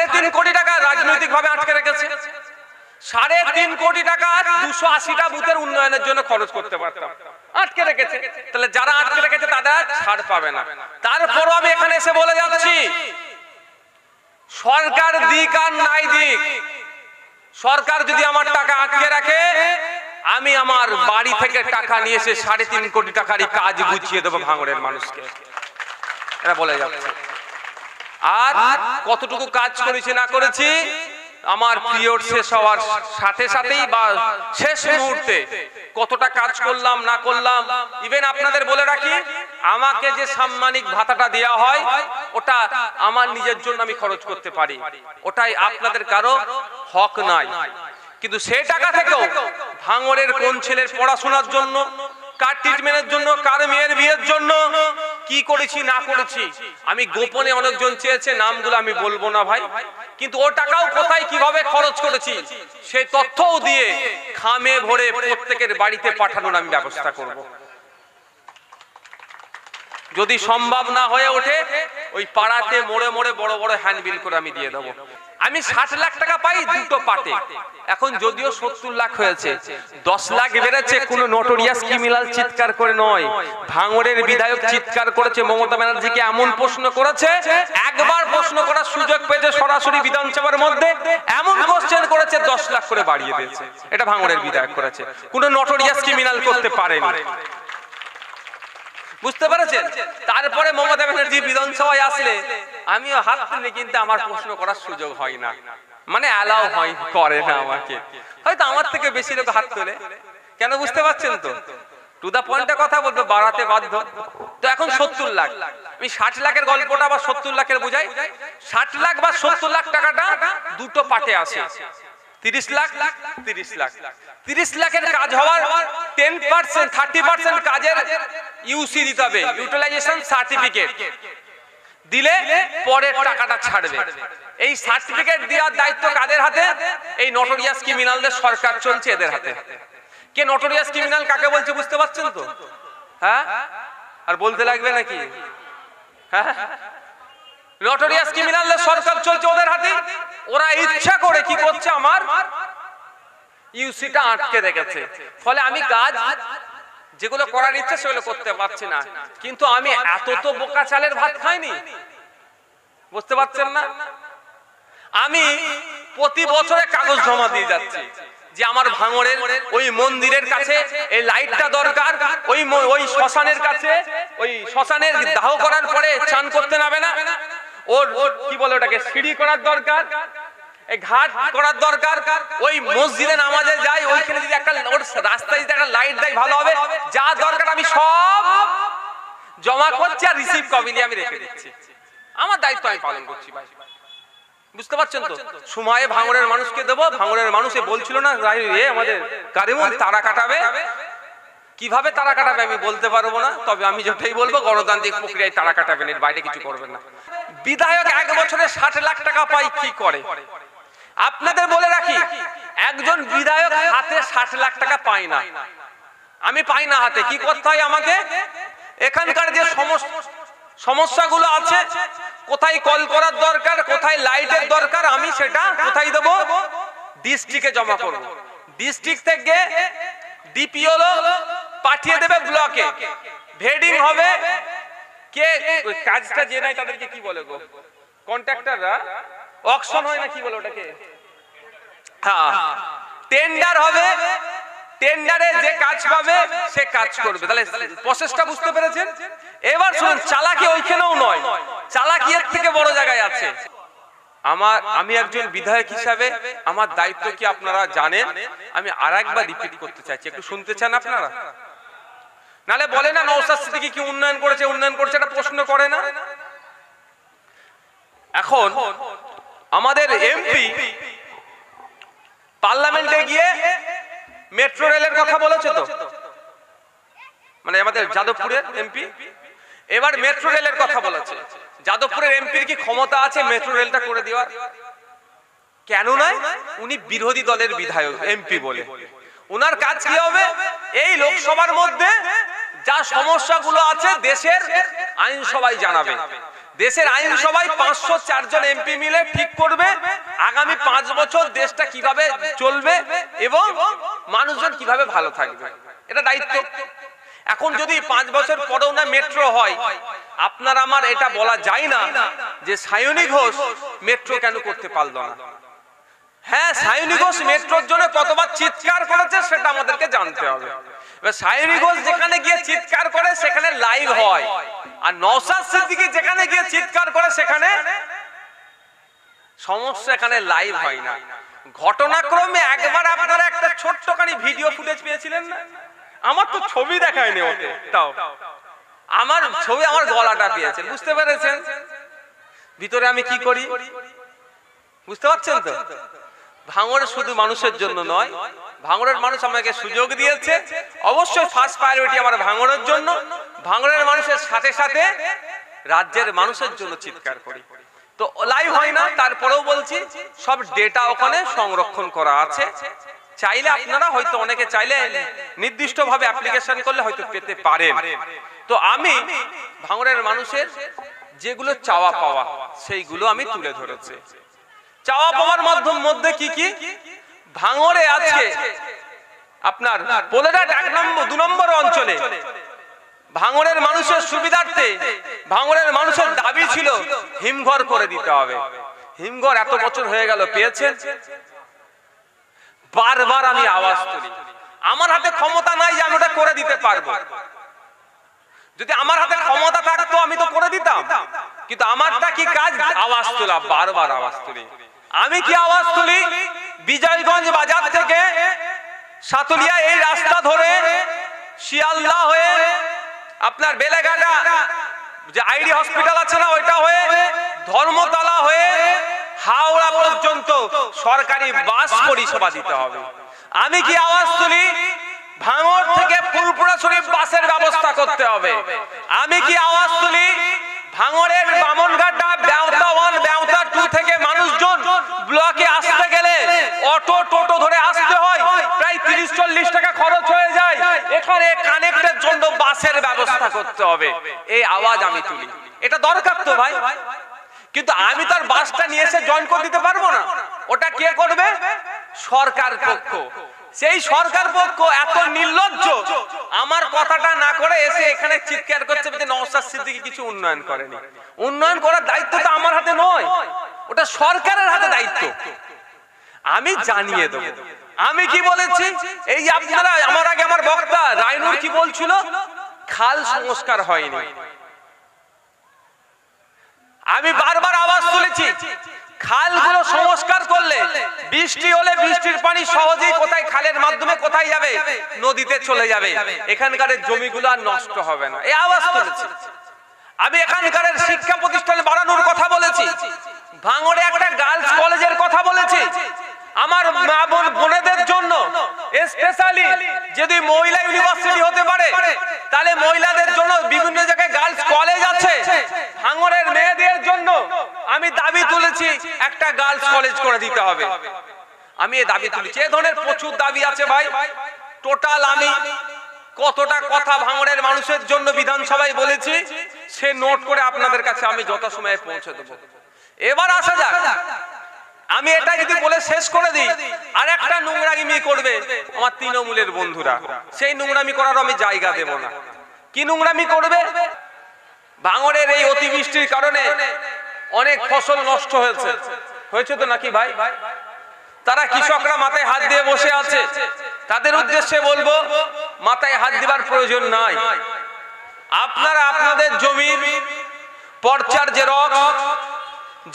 3.5 কোটি টাকা রাজনৈতিক ভাবে আটকে রেখেছে। 3.5 কোটি টাকা 280টা বুথের উন্নয়নের জন্য খরচ করতে পারতাম, আটকে রেখেছে। তাহলে যারা আটকে রেখেছে তারা ছাড় পাবে না। তারপরও আমি এখানে এসে বলে যাচ্ছি, সরকার দিক আর নাই দিক, সরকার যদি আমার টাকা আটকে রাখে, আমি আমার বাড়ি থেকে টাকা নিয়ে এসে 3.5 কোটি টাকারই কাজ বুঝিয়ে দেবো ভাঙড়ের মানুষকে, এটা বলে যাচ্ছে। আর কতটুকু কাজ করেছি না করেছি, আমার পিরিয়ড শেষ হওয়ার সাথে সাথেই বা শেষ মুহূর্তে কতটা কাজ করলাম না করলাম। ইভেন আপনাদের বলে রাখি, আমাকে যে সাম্মানিক ভাতাটা দেওয়া হয় ওটা আমার নিজের জন্য আমি খরচ করতে পারি, ওটাই আপনাদের কারো হক নাই। কিন্তু সেই টাকা থেকেও ভাঙড়ের কোন ছেলের পড়াশোনার জন্য, কার ট্রিটমেন্টের জন্য, কার মেয়ের বিয়ের জন্য কি করেছি না করেছি, আমি গোপনে অনেকজন চেয়েছে, নামগুলো আমি বলবো না ভাই, কিন্তু ও টাকাও কোথায় কিভাবে খরচ করেছি সেই তথ্যও দিয়ে খামে ভরে প্রত্যেকের বাড়িতে পাঠানোর আমি ব্যবস্থা করব। যদি সম্ভব না হয়ে ওঠে, ওই পাড়াতে মোড়ে মোড়ে বড় বড় হ্যান্ডবিল করে আমি দিয়ে দেবো। আমি 60 লাখ টাকা পাই দুটো পাটে, এখন যদিও 70 লাখ হয়েছে, 10 লাখ বেড়েছে। কোনো নোটোরিয়াস ক্রিমিনাল চিৎকার করে নয়, ভাঙড়ের বিধায়ক চিৎকার করেছে, মমতা ব্যানার্জিকে এমন প্রশ্ন করেছে, একবার প্রশ্ন করার সুযোগ পেয়েছে সরাসরি বিধানসভার মধ্যে, এমন কোশ্চেন করেছে 10 লাখ করে বাড়িয়ে দিয়েছে। এটা ভাঙড়ের বিধায়ক করেছে, কোনো নোটোরিয়াস ক্রিমিনাল করতে পারেনি। বুঝতে পেরেছেন? তারপরে মমতা ব্যানার্জি বিধানসভায় আসলে আমিও হাত তুলি, কিন্তু আমার প্রশ্ন করার সুযোগ হয় না, মানে অ্যালাউ হয় করে না আমাকে। হয়তো আমার থেকে বেশি লোক হাত তোলে, কেন বুঝতে পারছেন তো? টু দা পয়েন্টে কথা বলবো, বাড়াতে বাধ্য। তো এখন 70 লাখ, আমি 60 লাখের গল্পটা বা 70 লাখের বুঝাই। 60 লাখ বা 70 লাখ টাকাটা দুটো পাটে আসে, 30 লাখ 30 লাখ। 30 লাখের কাজ হওয়ার 10% 30% কাজের ইউসি দিতে হবে, ইউটিলাইজেশন সার্টিফিকেট দিলে পরে টাকাটা ছাড়বে। এই সার্টিফিকেট দেওয়ার দায়িত্ব কাদের হাতে? এই নোটোরিয়াস ক্রিমিনালদের, সরকার চলছে এদের হাতে। কে নোটোরিয়াস ক্রিমিনাল কাকে বলছে বুঝতে পারছেন তো? হ্যাঁ, আর বলতে লাগবে নাকি? হ্যাঁ, নোটোরিয়াস ক্রিমিনালদের সরকার চলছে ওদের হাতে। ওরা ইচ্ছা করে কি করছে, আমার ইউসিটা আটকে রেখেছে, ফলে আমি কাজ যেগুলো করার ইচ্ছা সেগুলো করতে পারছি না। কিন্তু আমি এত তো বোকা চালের ভাত খাইনি, বুঝতে পারছেন না? আমি প্রতি বছরে কাগজ জমা দিয়ে যাচ্ছি যে আমার ভাঙড়ের ওই মন্দিরের কাছে এই লাইটটা দরকার, ওই শ্মশানের কাছে, ওই শ্মশানের দাহ করার পরে চান করতে নাবে না, ওর কি বলে ওটাকে সিঁড়ি করার দরকার, এই ঘাট করার দরকার, ওই মসজিদে নামাজে যাই ওইখানে যদি একটা ওর রাস্তায় যদি একটা লাইট দেয় ভালো হবে। যা দরকার আমি সব জমা করছি আর রিসিভ কপি নিয়ে আমি রেখে দিচ্ছি। আমার দায়িত্ব আমি পালন করছি ভাই, বুঝতে পারছেন তো? সময়ে ভাঙড়ের মানুষকে দেবো। ভাঙড়ের মানুষে বলছিল না আমাদের কারিমুল তারা কাটাবে, কিভাবে তারা কাটাবে আমি বলতে পারবো না, তবে আমি যেটাই বলবো গণতান্ত্রিক প্রক্রিয়ায় তারা কাটাবেন, এর বাইরে কিছু করবেন না। বিধায়ক 1 বছরে 60 লাখ টাকা পায়, কি করে? আপনাদের বলে রাখি, একজন বিধায়ক হাতে 60 লাখ টাকা পায় না, আমি পাই না হাতে। কি করতে হয় আমাকে? এখানকার যে সমস্যাগুলো আছে, কোথায় কল করার দরকার, কোথায় লাইটের দরকার, আমি সেটা কোথায় দেবো? ডিস্ট্রিক্টে জমা করব। ডিস্ট্রিক্ট থেকে ডিপিও পাঠিয়ে দেবে ব্লকে, ভেডিং হবে। কে কাজটা যে নাই তাদেরকে কি বলে গো, কন্ট্রাক্টররা, অকশন হয় না কি বলে ওটাকে, হ্যাঁ, টেন্ডার হবে। টেন্ডারে যে কাজ পাবে সে কাজ করবে। তাহলে প্রসেসটা বুঝতে পেরেছেন? এবার শুনুন, চালাকি ওইখানেও নয়, চালাকি এর থেকে বড় জায়গায় আছে। আমি একজন বিধায়ক হিসাবে আমার দায়িত্ব কি আপনারা জানেন। আমি আরেকবার রিপিট করতে চাইছি, একটু শুনতে চান আপনারা? নালে বলে না নওশাদ সিদ্দিকী কি উন্নয়ন করেছে, উন্নয়ন করেছে, এটা প্রশ্ন করে না। এখন আমাদের এমপি পার্লামেন্টে গিয়ে মেট্রো রেলের কথা বলেছে তো, মানে আমাদের যাদবপুরের এমপি এবার মেট্রো রেলের কথা বলেছে। যাদবপুরের এমপির কি ক্ষমতা আছে মেট্রো রেলটা করে দেওয়ার? কেন নয়? উনি বিরোধী দলের বিধায়ক, এমপি বলে উনার কাজ কি হবে? এই লোকসভার মধ্যে যা সমস্যাগুলো আছে দেশের, আইনসভায় জানাবে। দেশের আইনসভায় 504 জন এমপি মিলে ঠিক করবে আগামী 5 বছর দেশটা কিভাবে চলবে এবং মানুষজন কিভাবে ভালো থাকবে, এটা দায়িত্ব। এখন যদি 5 বছর পরেও না মেট্রো হয়, আপনার আমার এটা বলা যায় না যে সায়নী ঘোষ মেট্রো কেন করতে পারল না। হ্যাঁ, সায়নী ঘোষ মেট্রোর জন্য কতবার চিৎকার করেছে সেটা আমাদেরকে জানতে হবে। এবার সায়নী ঘোষ যেখানে গিয়ে চিৎকার করে সেখানে লাইভ হয়, আর নওশাদ সিদ্দিকী যেখানে গিয়ে চিৎকার করে সেখানে সমস্যা, এখানে লাইভ হয় না। ঘটনাক্রমে একবার আপনারা একটা ছোট্টখানি ভিডিও ফুটেজ পেয়েছিলেন না? আমার তো ছবি দেখায়নি ওতে, তাও আমার ছবি আমার গলাটা পেয়েছে, বুঝতে পেরেছেন ভিতরে আমি কি করি? বুঝতে পারছেন তো? ভাঙড় শুধু মানুষের জন্য নয়, ভাঙড়ের মানুষ আমাকে সুযোগ দিয়েছে, অবশ্যই ফার্স্ট প্রায়োরিটি আমার ভাঙড়ের জন্য। ভাঙড়ের মানুষের সাথে সাথে রাজ্যের মানুষের জন্য চিৎকার করি। তো লাইভ হয় না, তারপরেও বলছি সব ডেটা ওখানে সংরক্ষণ করা আছে। চাইলে আপনারা হয়তো, অনেকে চাইলে নির্দিষ্ট ভাবে অ্যাপ্লিকেশন করলে হয়তো পেতে পারেন। তো আমি ভাঙড়ের মানুষের যেগুলো চাওয়া পাওয়া সেইগুলো আমি তুলে ধরেছি। চাওয়া পাওয়ার মধ্যে কি কি? ভাঙড়ে আজকে আপনার পোলেরাট 1 নম্বর অঞ্চলে ভাঙড়ের মানুষের সুবিধার্থে ভাঙড়ের মানুষের দাবি ছিল হিমঘর করে দিতে হবে। হিমঘর এত বছর হয়ে গেল পেয়েছেন? বারবার আমি আওয়াজ তুলি, আমার হাতে ক্ষমতা নাই যে আমি ওটা করে দিতে পারবো। যদি আমার হাতে ক্ষমতা থাকতো আমি তো করে দিতাম, কিন্তু আমারটা কি কাজ? আওয়াজ তোলা, বারবার আওয়াজ তুলি। আমি কি আওয়াজ তুলি? বিজয়গঞ্জ বাজার থেকে সাতুলিয়া এই রাস্তা ধরে শিয়ালদা হয়ে আপনার বেলেঘাটা যে আইডি হসপিটাল আছে না, ওইটা হয়ে ধর্মতলা হয়ে হাওড়া পর্যন্ত সরকারি বাস পরিষেবা দিতে হবে। আমি কি আওয়াজ তুলি? ভাঙড় থেকে ফুলপুরা শরীফ বাসের ব্যবস্থা করতে হবে। আমি কি আওয়াজ তুলি? ভাঙড়ের বামনঘাটা বেওতা 1 বেওতা 2 থেকে মানুষজন ব্লকে আসতে গেলে অটো টোটো ধরে আসতে হয়, প্রায় 30-40 টাকা খরচ হয়ে যায়। এখানে কানেক্টের জন্য বাসের ব্যবস্থা করতে হবে। এই আওয়াজ আমি তুলি, এটা দরকার তো ভাই। কিন্তু আমি তার বাসটা নিয়ে এসে জয়েন করে দিতে পারবো না। ওটা কে করবে? সরকার পক্ষ। সেই সরকার পক্ষ এত নির্লজ্জ, আমার কথাটা না করে এসে এখানে চিৎকার করছে যে নওশাদ সিদ্দিকী কিছু উন্নয়ন করেনি। উন্নয়ন করার দায়িত্ব তো আমার হাতে নয়, ওটা সরকারের হাতে দায়িত্ব। আমি জানিয়ে দেব। আমি কি বলেছি? এই আপনারা, আমার আগে আমার বক্তা রায়নুর কি বলছিল? খাল সংস্কার হয়নি। আমি বারবার আওয়াজ তুলেছি, খালগুলো সংস্কার করলে বৃষ্টি হলে বৃষ্টির পানি সহজেই কোথায় খালের মাধ্যমে কোথায় যাবে? নদীতে চলে যাবে। এখানকার জমিগুলো আর নষ্ট হবে না, এই আওয়াজ তুলেছি। আমি এখানকার শিক্ষা প্রতিষ্ঠান বাড়ানোর কথা বলেছি, ভাঙড়ে একটা গার্লস কলেজের কথা বলেছি। আমার মা বোনেদের জন্য স্পেশালি যদি মহিলা ইউনিভার্সিটি হতে পারে, তাহলে মহিলাদের জন্য বিভিন্ন জায়গায় গার্লস কলেজ আছে। ভাঙড়ের মেয়েদের জন্য আমি দাবি তুলেছি একটা গার্লস কলেজ করে দিতে হবে। আমি এই দাবি তুলেছি। এ ধরনের প্রচুর দাবি আছে ভাই। টোটাল আমি কতটা কথা ভাঙড়ের মানুষের জন্য বিধানসভায় বলেছি সে নোট করে আপনাদের কাছে আমি যথাসময়ে পৌঁছে দেব। এবার আসা যাক, আমি এটা যদি বলে শেষ করে দিই, আর একটা নোংরামি করবে আমার তৃণমূলের বন্ধুরা, সেই নোংরামি করার আমি জায়গা দেব না। কি নোংরামি করবে? ভাঙড়ের এই অতিবৃষ্টির কারণে অনেক ফসল নষ্ট হয়েছে তো নাকি ভাই? তারা কৃষকরা মাথায় হাত দিয়ে বসে আছে, তাদের উদ্দেশ্যে বলবো মাথায় হাত দেবার প্রয়োজন নাই। আপনারা আপনাদের জমির পর্চার জেরক্স,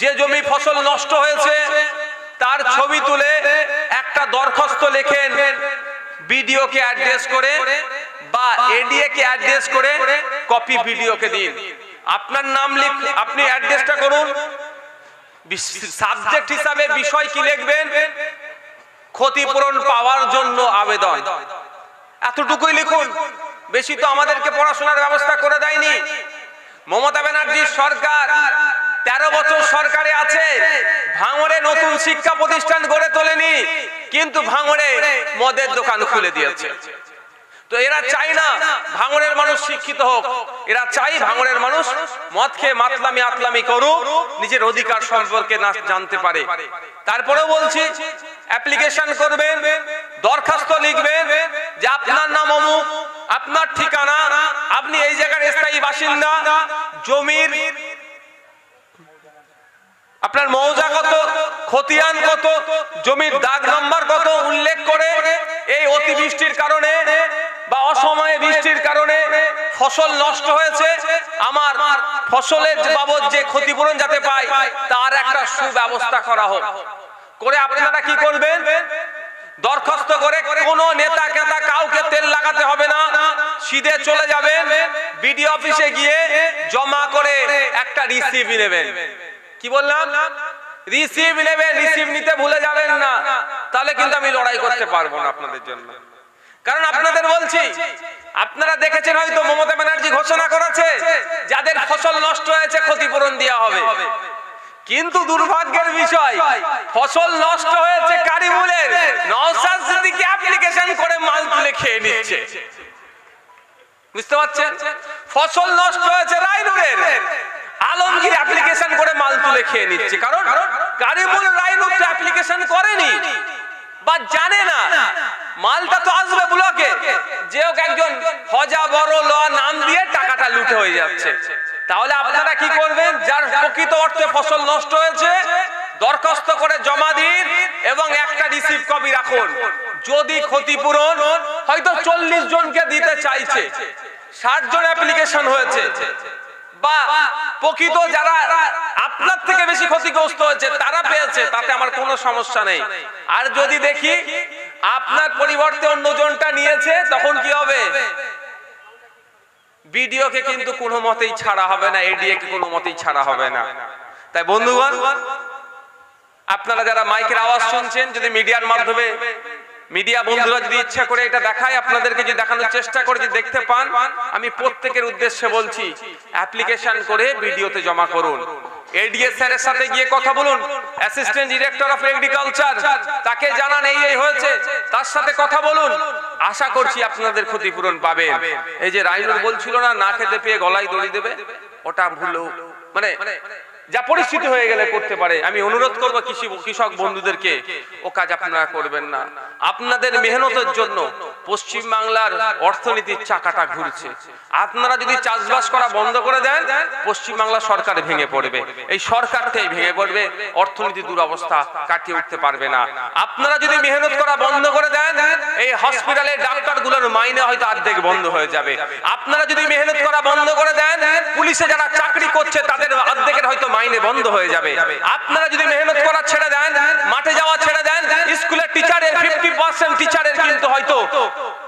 যে জমি ফসল নষ্ট হয়েছে তার ছবি তুলে একটা দরখাস্ত লেখেন, বিডিও কে অ্যাড্রেস করে বা এডিএ কে অ্যাড্রেস করে কপি বিডিও কে দিন। আপনার নাম আপনি অ্যাড্রেসটা করুন, সাবজেক্ট হিসাবে বিষয় কি লিখবেন? ক্ষতিপূরণ পাওয়ার জন্য আবেদন, এতটুকুই লিখুন। বেশি তো আমাদেরকে পড়াশোনার ব্যবস্থা করে দেয়নি। মমতা ব্যানার্জির সরকার 13 বছর সরকারে আছে, ভাঙড়ে নতুন শিক্ষা প্রতিষ্ঠান গড়ে তোলেনি, কিন্তু ভাঙড়ে মদের দোকান খুলে দিয়েছে। তো এরা চাই না ভাঙড়ের মানুষ শিক্ষিত হোক, এরা চাই ভাঙড়ের মানুষ মদ খেয়ে মাতলামি আতলামি করুক, নিজের অধিকার সম্পর্কে না জানতে পারে। তারপরে বলছি অ্যাপ্লিকেশন করবেন, দরখাস্ত লিখবেন যে আপনার নাম অমুক, আপনার ঠিকানা, আপনি এই জায়গার স্থায়ী বাসিন্দা, জমির আপনার মৌজা কত, খতিয়ান কত, জমির দাগ নাম্বার কত উল্লেখ করে এই অতিবৃষ্টির কারণে বা অসময়ে বৃষ্টির কারণে ফসল নষ্ট হয়েছে, আমার ফসলের বাবদ যে ক্ষতিপূরণ যাতে পায় তার একটা সুব্যবস্থা করা হোক। করে আপনারা কি করবেন, দরখাস্ত করে কোন নেতা কেতা কাউকে তেল লাগাতে হবে না, সিধে চলে যাবেন বিডিও অফিসে গিয়ে জমা করে একটা রিসিভ নেবেন। কি বললাম, রিসিভ নেবেন, রিসিভ নিতে ভুলে যাবেন না, তাহলে কিন্তু আমি লড়াই করতে পারবো না আপনাদের জন্য। কারণ আপনাদের বলছি, আপনারা দেখেছেন হয়তো মমতা ব্যানার্জি ঘোষণা করেছে যাদের ফসল নষ্ট হয়েছে ক্ষতিপূরণ দেওয়া হবে, কিন্তু দুর্ভাগ্যের বিষয় ফসল নষ্ট হয়েছে কারিমুলের, নওশাদ সিদ্দিকী অ্যাপ্লিকেশন করে মাল তুলে খেয়ে নিচ্ছে। বুঝতে পারছেন, ফসল নষ্ট হয়েছে রায়নুরের, আলমগীর অ্যাপ্লিকেশন করে মাল তুলে খেয়ে নিচ্ছে। কারণ কারিমুল রায়নুর তো অ্যাপ্লিকেশন করেনি বা জানে না, মালটা তো আসবে ব্লকে, যে হোক একজন হজা বড় ল নাম দিয়ে টাকাটা লুটে হয়ে যাচ্ছে। তাহলে আপনারা কি করবেন, যার প্রকৃত অর্থে ফসল নষ্ট হয়েছে দরখাস্ত করে জমা দিন এবং একটা রিসিভ কপি রাখুন। যদি ক্ষতিপূরণ হয়তো 40 জনকে দিতে চাইছে, 60 জন অ্যাপ্লিকেশন হয়েছে, বা প্রকৃত যারা আপনার থেকে বেশি ক্ষতিগ্রস্ত হয়েছে তারা পেয়েছে, তাতে আমার কোনো সমস্যা নেই। আর যদি দেখি আপনার পরিবর্তে অন্য জনটা নিয়েছে, তখন কি হবে, বিডিও কে কিন্তু কোনো মতেই ছাড়া হবে না, এডিএ কে কোনো মতেই ছাড়া হবে না। তাই বন্ধুগণ, আপনারা যারা মাইকের আওয়াজ শুনছেন, যদি মিডিয়ার মাধ্যমে মিডিয়া বন্ধুরা যদি ইচ্ছা করে এটা দেখায়, আপনাদেরকে যদি দেখানোর চেষ্টা করে যদি দেখতে পান, আমি প্রত্যেকের উদ্দেশ্যে বলছি অ্যাপ্লিকেশন করে ভিডিওতে জমা করুন। এডিএ স্যারের সাথে গিয়ে কথা বলুন, অ্যাসিস্ট্যান্ট ডিরেক্টর অফ এগ্রিকালচার, তাকে জানান এই হয়েছে, তার সাথে কথা বলুন। আশা করছি আপনাদের ক্ষতিপূরণ পাবেন। এই যে রাইনুর বলছিল না খেতে পেয়ে গলায় দড়ি দেবে, ওটা ভুল, মানে যা পরিস্থিতি হয়ে গেলে করতে পারে। আমি অনুরোধ করবো কৃষক বন্ধুদেরকে, ও কাজ আপনারা করবেন না। আপনাদের মেহনতের জন্য পশ্চিম বাংলার অর্থনীতির চাকাটা ঘুরছে। আপনারা যদি চাষবাস করা বন্ধ করে দেন, পশ্চিম বাংলা সরকার ভেঙে পড়বে, এই সরকারটাই ভেঙে পড়বে, অর্থনীতি দুরবস্থা কাটিয়ে উঠতে পারবে না। আপনারা যদি মেহনত করা বন্ধ করে দেন, এই হসপিটালের ডাক্তারগুলোর মাইনে হয়তো অর্ধেক বন্ধ হয়ে যাবে। আপনারা যদি মেহনত করা বন্ধ করে দেন, পুলিশে যারা চাকরি করছে তাদের অর্ধেকের হয়তো মাইনে বন্ধ হয়ে যাবে। আপনারা যদি মেহনত করা ছেড়ে দেন, মাঠে যাওয়া ছেড়ে দেন, স্কুলের টিচারের 50% টিচারের কিন্তু হয়তো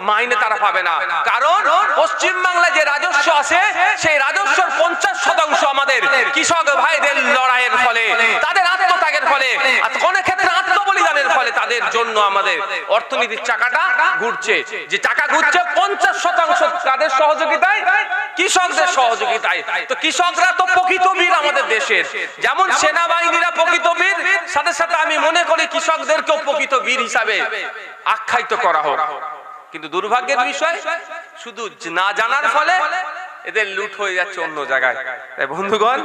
মাইনে তারা পাবে না। কারণ পশ্চিম বাংলায় যে রাজস্ব আছে, সেই রাজস্বর 50% আমাদের কৃষক ভাইদের লড়াইয়ের ফলে, তাদের আত্মত্যাগের ফলে, অনেক ক্ষেত্রে আত্মবলিদানের ফলে তাদের জন্য আমাদের অর্থনীতির চাকাটা ঘুরছে। যে চাকা ঘুরছে 50% তাদের সহযোগিতায়, কৃষকদের সহযোগিতায়। তো কৃষকরা তো প্রকৃত বীর আমাদের দেশের, যেমন সেনাবাহিনীরা প্রকৃত বীর, সাথে সাথে আমি মনে করি কৃষকদেরকেও প্রকৃত বীর হিসাবে আখ্যায়িত করা হোক। কিন্তু দুর্ভাগ্যের বিষয়, শুধু না জানার ফলে এদের লুট হয়ে যাচ্ছে অন্য জায়গায়। তাই বন্ধুগণ